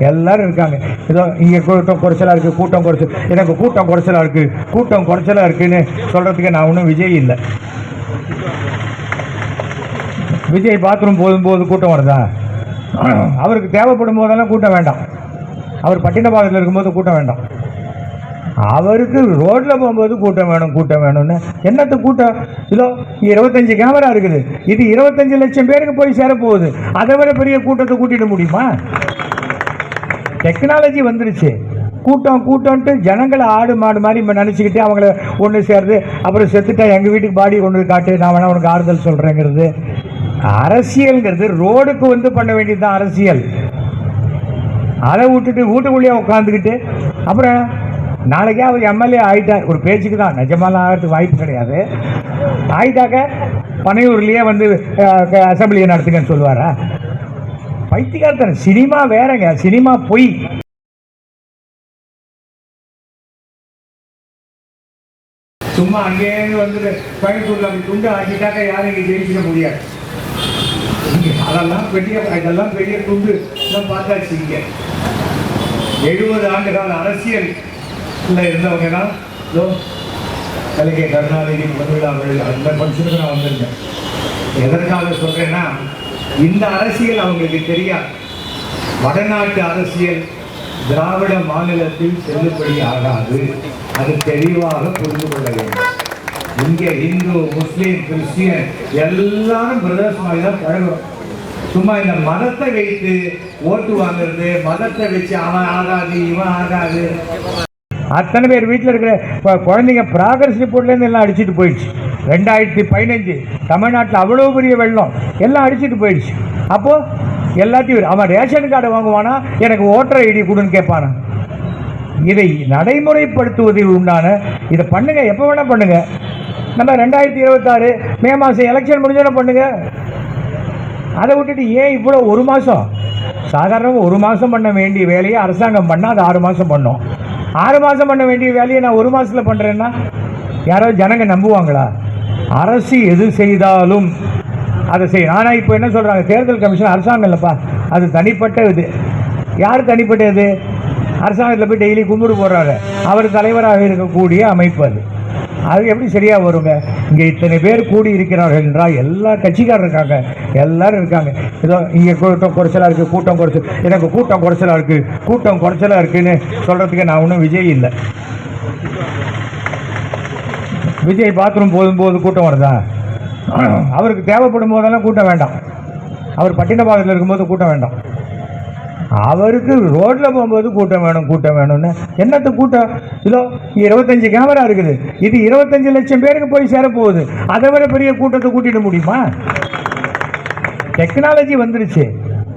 எல்லாரும் இருக்காங்க. ஏதோ இங்கே கூட்டம் குறைச்சலாக இருக்குது, கூட்டம் குறைச்சல், எனக்கு கூட்டம் குறைச்சலாக இருக்குது, கூட்டம் குறைச்சலாக இருக்குதுன்னு சொல்கிறதுக்கு நான் ஒன்றும் விஜய் இல்லை. விஜய் பாத்ரூம் போகும்போது கூட்டம் வருதா? அவருக்கு தேவைப்படும் போதெல்லாம் கூட்டம் வேண்டாம். அவர் பட்டினப்பாக்கத்தில் இருக்கும்போது கூட்டம் வேண்டாம். அவருக்கு ரோட்டில் போகும்போது கூட்டம் வேணும், கூட்டம் வேணும்னு. என்னத்து கூட்டம்? இதோ 25 கேமரா இருக்குது, இது 25 லட்சம் பேருக்கு போய் சேரப்போகுது. அதை விட பெரிய கூட்டத்தை கூட்டிட முடியுமா? டெக்னாலஜி வந்துருச்சு. கூட்டம் கூட்டம்ட்டு ஜனங்களை ஆடு மாடு மாதிரி நினச்சிக்கிட்டு அவங்கள ஒன்று சேர்ந்து அப்புறம் செத்துட்டா எங்கள் வீட்டுக்கு பாடி கொண்டு காட்டு, நான் வேணா உனக்கு ஆறுதல் சொல்கிறேங்கிறது. அரசியல்ங்கிறது ரோடுக்கு வந்து பண்ண வேண்டியது தான் அரசியல். அதை விட்டுட்டு வீட்டுக்குள்ளேயே உட்காந்துக்கிட்டு அப்புறம் நாளைக்கே அவர் எம்எல்ஏ ஆகிட்டார், ஒரு பேச்சுக்கு தான், நிஜமாலாம் ஆகிறதுக்கு வாய்ப்பு கிடையாது. ஆகிட்டாக்க பனையூர்லேயே வந்து அசம்பிளியை நடத்துங்கன்னு சொல்லுவாரா? பைத்தியக்காரத்தன. சினிமா வேறங்க, சினிமா பொய். சும்மா அங்கேருந்து வந்து கோயம்புத்தூரில் அப்படி துண்டு ஆக்கிட்டாக்க யாரும் இங்கே ஜெயிச்சிட முடியாது. அதெல்லாம் பெரிய துண்டு பார்த்தாச்சு. இங்கே 70 ஆண்டு கால அரசியல் இருந்தவங்க தான் கலைஞர் கருணாநிதி முதல்வர் அந்த ஃபங்க்ஷனுக்கு நான் வந்திருந்தேன். எதற்காக சொல்றேன்னா, இந்த அரசியல் அவங்களுக்கு தெரியாது. வடநாட்டு அரசியல் திராவிட மாநிலத்தில் செல்லுபடி ஆகாது. அது தெளிவாக புரிந்து கொள்ள வேண்டும். இங்கே இந்து, முஸ்லீம், கிறிஸ்டியன் எல்லாரும் பிரதர்ஸ் மாதிரி தான் பழகும். சும்மா இந்த மதத்தை வைத்து ஓட்டு வாங்குறது, மதத்தை வச்சு அவன் ஆகாது இவன் ஆகாது. அத்தனை பேர் வீட்டில் இருக்கிற குழந்தைங்க ப்ராக்ரஸ் ரிப்போர்ட்லேருந்து எல்லாம் அடிச்சுட்டு போயிடுச்சு. 2015 தமிழ்நாட்டில் அவ்வளோ பெரிய வெள்ளம், எல்லாம் அடிச்சுட்டு போயிடுச்சு. அப்போது எல்லாத்தையும் அவன் ரேஷன் கார்டை வாங்குவானா, எனக்கு ஓட்டர் ஐடி கொடுன்னு கேட்பானா? இதை நடைமுறைப்படுத்துவதில் உண்டான இதை பண்ணுங்க, எப்போ வேணால் பண்ணுங்க. நம்ம 2026 மே மாதம் எலெக்ஷன் முடிஞ்சோன்னா பண்ணுங்க. அதை விட்டுட்டு ஏன் இவ்வளோ 1 மாதம்? சாதாரணமாக 1 மாதம் பண்ண வேண்டிய வேலையை அரசாங்கம் பண்ணால் அது 6 மாதம் பண்ணோம். 6 மாதம் பண்ண வேண்டிய வேலையை நான் 1 மாதத்தில் பண்ணுறேன்னா யாராவது ஜனங்க நம்புவாங்களா? அரசு எது செய்தாலும் அதை செய்யணும். ஆனால் இப்போ என்ன சொல்கிறாங்க, தேர்தல் கமிஷன் அரசாங்கம் இல்லைப்பா, அது தனிப்பட்ட இது. யார் தனிப்பட்ட இது? அரசாங்கத்தில் போய் டெய்லி கும்பிடு போடுறாங்க, அவர் தலைவராக இருக்கக்கூடிய அமைப்பு அது. அது எப்படி சரியாக வருங்க? இங்கே இத்தனை பேர் கூடி இருக்கிறார்கள் என்றால் எல்லா கட்சிக்காரர் இருக்காங்க, எல்லாரும் இருக்காங்க. ஏதோ இங்கே கூட்டம் குறைச்சலாக இருக்குது, கூட்டம் குறைச்சல், எனக்கு கூட்டம் குறைச்சலாக இருக்குது, கூட்டம் குறைச்சலாக இருக்குதுன்னு சொல்கிறதுக்கு நான் ஒன்றும் விஜய் இல்லை. விஜய் பாத்ரூம் போகும்போது கூட்டம் வருதா? அவருக்கு தேவைப்படும் போதெல்லாம் கூட்டம் வேண்டாம். அவர் பட்டினப்பாக்கத்தில் இருக்கும்போது கூட்டம் வேண்டாம். அவருக்கு ரோட்டில் போகும்போது கூட்டம் வேணும், கூட்டம் வேணும்னு. என்னத்து கூட்டம்? இதோ 25 கேமரா இருக்குது, இது 25 லட்சம் பேருக்கு போய் சேரப்போகுது. அதை விட பெரிய கூட்டத்தை கூட்டிட முடியுமா? டெக்னாலஜி வந்துருச்சு.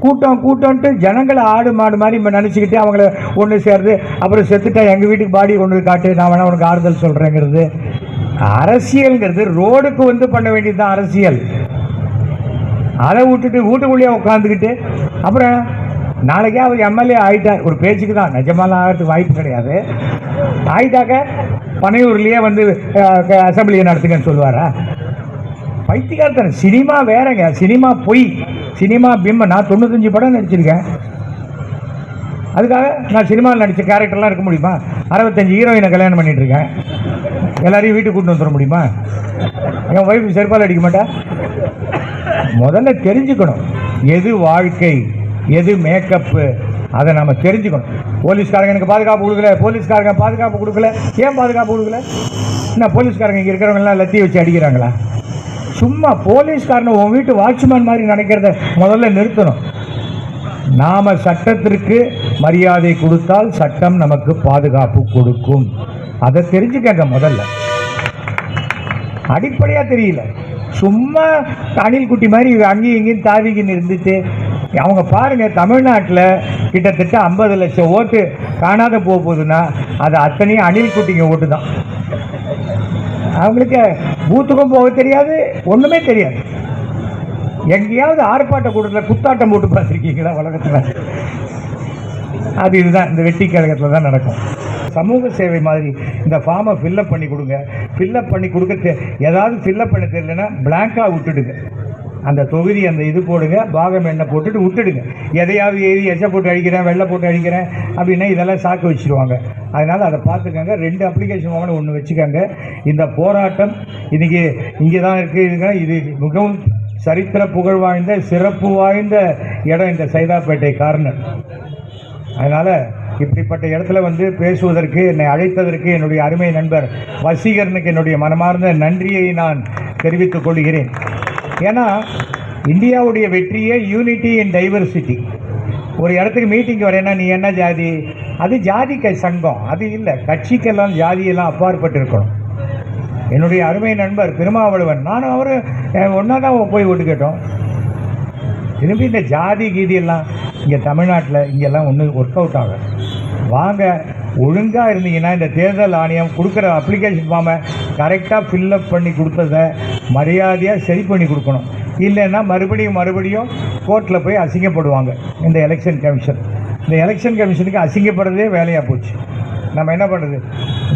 கூட்டம் கூட்டம்ட்டு ஜனங்களை ஆடு மாடு மாதிரி நினச்சிக்கிட்டு அவங்கள ஒன்று சேர்ந்து அப்புறம் செத்துட்டா எங்கள் வீட்டுக்கு பாடி கொண்டு காட்டு, நான் வேணா உனக்கு ஆறுதல் சொல்கிறேங்கிறது. அரசியல்ங்கிறது ரோடுக்கு வந்து பண்ண வேண்டியது தான் அரசியல். அதை விட்டுட்டு வீட்டுக்குள்ளேயே உட்காந்துக்கிட்டு அப்புறம் நாளைக்கே அவர் எம்எல்ஏ ஆகிட்டார், ஒரு பேச்சுக்கு தான், நிஜமாலாம் ஆகிறதுக்கு வாய்ப்பு கிடையாது. ஆகிட்டாக்க பனையூர்லேயே வந்து அசம்பிளியை நடத்துங்கன்னு சொல்லுவாரா? பைத்தியக்காரத்தன. சினிமா வேறங்க, சினிமா பொய், சினிமா பிம்பம். நான் 95 படம் நடிச்சிருக்கேன். அதுக்காக நான் சினிமாவில் நடித்த கேரக்டர்லாம் இருக்க முடியுமா? 65 ஹீரோயினை கல்யாணம் பண்ணிகிட்ருக்கேன். எல்லாரையும் வீட்டுக்கு கூட்டு வந்துட முடியுமா? என் ஒய்ஃபு செருப்பால் அடிக்க மாட்டேன். முதல்ல தெரிஞ்சுக்கணும் எது வாழ்க்கை, எது மேக்கப்பு, அதை நம்ம தெரிஞ்சுக்கணும். போலீஸ்காரங்க எனக்கு பாதுகாப்பு கொடுக்கல, போலீஸ்காரங்க பாதுகாப்பு கொடுக்கல. ஏன் பாதுகாப்பு கொடுக்கல? என்ன போலீஸ்காரங்க இங்கே இருக்கிறவங்கலாம் லத்தி வச்சு அடிக்கிறாங்களா? சும்மா போலீஸ்காரனை உன் வீட்டு வாட்ச்மேன் மாதிரி நினைக்கிறத முதல்ல நிறுத்தணும். நாம் சட்டத்திற்கு மரியாதை கொடுத்தால் சட்டம் நமக்கு பாதுகாப்பு கொடுக்கும். அதை தெரிஞ்சுக்கங்க முதல்ல. அடிப்படையாக தெரியல, சும்மா அணில் குட்டி மாதிரி அங்கேயும் இங்கேயும் தாவிக்கின்னு இருந்துட்டு அவங்க பாருங்கள். தமிழ்நாட்டில் கிட்டத்தட்ட 50 லட்சம் ஓட்டு காணாத போகுதுன்னா அது அத்தனையும் அணில் குட்டிங்க ஓட்டு தான். அவங்களுக்கு பூத்துக்கும் போக தெரியாது, ஒன்றுமே தெரியாது. எங்கேயாவது ஆர்ப்பாட்ட கூட்டத்தில் குத்தாட்டம் போட்டு பார்த்துருக்கீங்களா உலகத்தில்? அது இதுதான் இந்த வெட்டி கழகத்தில் தான் நடக்கும். சமூக சேவை மாதிரி இந்த ஃபார்மை ஃபில்லப் பண்ணி கொடுங்க. ஃபில்லப் பண்ணி கொடுக்க ஏதாவது ஃபில்லப் பண்ண தெரியலன்னா பிளாங்காக விட்டுடுங்க. அந்த தொகுதி அந்த இது போடுங்க, பாகம் எண்ணெய் போட்டுட்டு விட்டுடுங்க. எதையாவது எழுதி எச்சை போட்டு அடிக்கிறேன், வெள்ளை போட்டு அடிக்கிறேன் அப்படின்னா இதெல்லாம் சாக்கு வச்சுருவாங்க. அதனால் அதை பார்த்துக்கங்க. 2 அப்ளிகேஷன் வாங்கணும், ஒன்று வச்சுக்கோங்க. இந்த போராட்டம் இன்றைக்கி இங்கே தான் இருக்குதுங்க. இது மிகவும் சரித்திர புகழ் வாய்ந்த சிறப்பு வாய்ந்த இடம் இந்த சைதாப்பேட்டை கார்னர். அதனால் இப்படிப்பட்ட இடத்துல வந்து பேசுவதற்கு என்னை அழைத்ததற்கு என்னுடைய அருமை நண்பர் வசீகரனுக்கு என்னுடைய மனமார்ந்த நன்றியை நான் தெரிவித்துக் கொள்கிறேன். ஏன்னா இந்தியாவுடைய வெற்றியே யூனிட்டி இன் டைவர்சிட்டி. ஒரு இடத்துக்கு மீட்டிங் வரேன்னா நீ என்ன ஜாதி, அது ஜாதிக்க சங்கம், அது இல்லை. கட்சிக்கெல்லாம் ஜாதியெல்லாம் அப்பாற்பட்டு இருக்கணும். என்னுடைய அருமை நண்பர் திருமாவளவன் நானும் அவர் ஒன்றா தான் போய் ஓட்டு கேட்டோம். திரும்பி இந்த ஜாதி கீதியெல்லாம் இங்கே தமிழ்நாட்டில் இங்கெல்லாம் ஒன்றும் ஒர்க் அவுட் ஆகும். வாங்க, ஒழுங்காக இருந்தீங்கன்னா இந்த தேர்தல் ஆணையம் கொடுக்குற அப்ளிகேஷன் ஃபார்மை கரெக்டாக ஃபில்லப் பண்ணி கொடுத்ததை மரியாதையாக சரி பண்ணி கொடுக்கணும். இல்லைன்னா மறுபடியும் கோர்ட்டில் போய் அசிங்கப்படுவாங்க இந்த எலெக்ஷன் கமிஷன். இந்த எலெக்ஷன் கமிஷனுக்கு அசிங்கப்படுறதே வேலையாக போச்சு. நம்ம என்ன பண்ணுறது?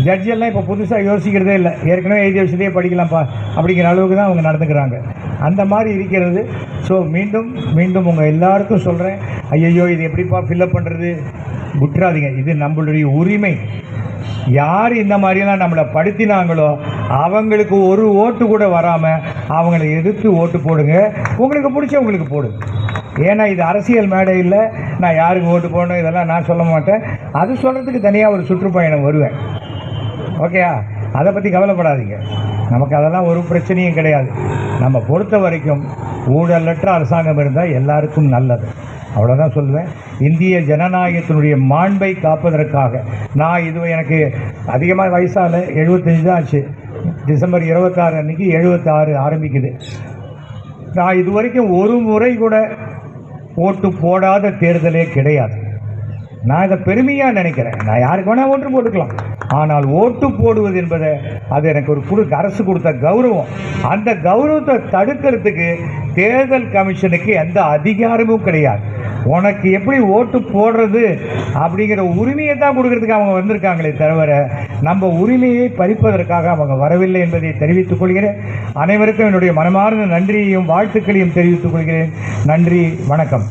ஜட்ஜெல்லாம் இப்போ புதுசாக யோசிக்கிறதே இல்லை. ஏற்கனவே எழுதி வச்சதே படிக்கலாம்ப்பா அப்படிங்கிற அளவுக்கு தான் அவங்க நடந்துக்கிறாங்க. அந்த மாதிரி இருக்கிறது. ஸோ மீண்டும் உங்கள் எல்லாருக்கும் சொல்கிறேன், ஐயையோ இது எப்படிப்பா ஃபில்லப் பண்ணுறது, விட்டுறாதீங்க. இது நம்மளுடைய உரிமை. யார் இந்த மாதிரியெல்லாம் நம்மளை படுத்தினாங்களோ அவங்களுக்கு ஒரு ஓட்டு கூட வராமல் அவங்கள எதிர்த்து ஓட்டு போடுங்க. உங்களுக்கு பிடிச்சவங்களுக்கு போடுங்க. ஏன்னா இது அரசியல் மேடை இல்லை. நான் யாருக்கு ஓட்டு போடணும் இதெல்லாம் நான் சொல்ல மாட்டேன். அது சொல்கிறதுக்கு தனியாக ஒரு சுற்றுப்பயணம் வருவேன். ஓகேயா? அதை பற்றி கவலைப்படாதீங்க. நமக்கு அதெல்லாம் ஒரு பிரச்சனையும் கிடையாது. நம்ம பொறுத்த வரைக்கும் ஊழலற்ற அரசாங்கம் இருந்தால் எல்லாருக்கும் நல்லது. அவ்வளோதான் சொல்லுவேன். இந்திய ஜனநாயகத்தினுடைய மாண்பை காப்பதற்காக நான் எனக்கு அதிகமாக வயசால் 75 தான் ஆச்சு. டிசம்பர் 26 அன்றைக்கி 76 ஆரம்பிக்குது. நான் இது வரைக்கும் ஒரு முறை கூட ஓட்டு போடாத தேர்தலே கிடையாது. நான் இதை பெருமையாக நினைக்கிறேன். நான் யாருக்கு வேணால் ஓட்டு போட்டுக்கலாம். ஆனால் ஓட்டு போடுவது என்பதை அது எனக்கு ஒரு அரசு கொடுத்த கௌரவம். அந்த கௌரவத்தை தடுக்கிறதுக்கு தேர்தல் கமிஷனுக்கு எந்த அதிகாரமும் கிடையாது. உனக்கு எப்படி ஓட்டு போடுறது அப்படிங்கிற உரிமையை தான் கொடுக்கறதுக்கு அவங்க வந்திருக்காங்களே தவிர நம்ம உரிமையை பறிப்பதற்காக அவங்க வரவில்லை என்பதை தெரிவித்துக் கொள்கிறேன். அனைவருக்கும் என்னுடைய மனமார்ந்த நன்றியையும் வாழ்த்துக்களையும் தெரிவித்துக் கொள்கிறேன். நன்றி, வணக்கம்.